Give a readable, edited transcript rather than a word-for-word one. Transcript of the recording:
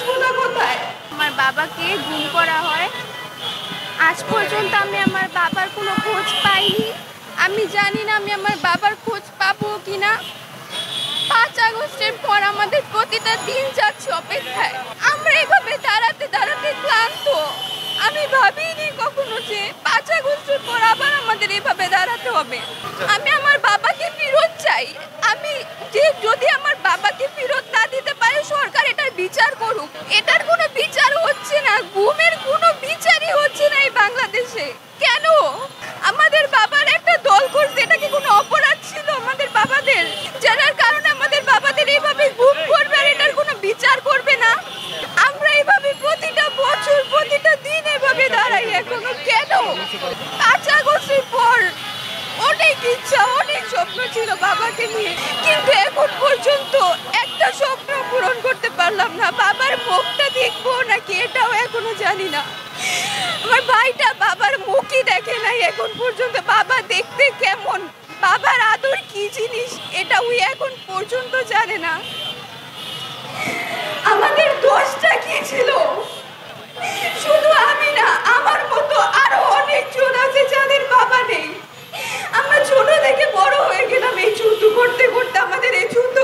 লাশগুলো কোথায়? আমার বাবাকে গুম করা হয়। আজ পর্যন্ত আমি আমার বাবার কোনো খোঁজ পাইনি। আমি জানি না আমি আমার বাবার খোঁজ পাবো কিনা। 5 আগস্টের পর আমাদের প্রতিটা দিন যাচ্ছে অপেক্ষায়। আমরা এভাবে দাঁড়াতে দাঁড়াতে ক্লান্ত। আমি ভাবিনি কখনো যে 5 আগস্টের পর আবার আমাদের এভাবে দাঁড়াতে হবে। আমি আমার বাবাকে ফেরত চাই। আমি যদি আমার বাবাকে ফেরত না দিতে পারে, সরকার এটার বিচার করুক। এটার কোনো বিচার হচ্ছে না, গুমের কোনো বিচারই হচ্ছে না এই বাংলাদেশে। কেন? আমাদের বাবার একটা দল করছে, এটা কি কোনো অপরাধ ছিল আমাদের বাবাদের? যার কারণে আমাদের বাবাদের এইভাবে গুম করবে আর এটার কোনো বিচার করবে না। আমরা এইভাবে প্রতিটা বছর প্রতিটা দিন এভাবে দাঁড়াই এখনো কেন? 5 আগস্টের পর অনেক ইচ্ছা অনেক স্বপ্ন ছিল বাবাকে নিয়ে, কিন্তু এখন পর্যন্ত একটা স্বপ্ন পূরণ করতে পারলাম না। বাবার মুখটা দেখবো নাকি এটাও এখনো জানি না। আমার ভাইটা বাবার মুখই দেখে নাই এখন পর্যন্ত। বাবা দেখতে কেমন, বাবার আদর কি জিনিস, এটা ওই এখন পর্যন্ত জানে না। আমাদের দোষটা কি ছিল? শুধু আমি না, আমার মতো আরো অনেকজন আছে যাদের বাবা নেই। আমরা ছোট থেকে বড় হয়ে গেলাম এই যুদ্ধ করতে করতে। আমাদের এই যুদ্ধ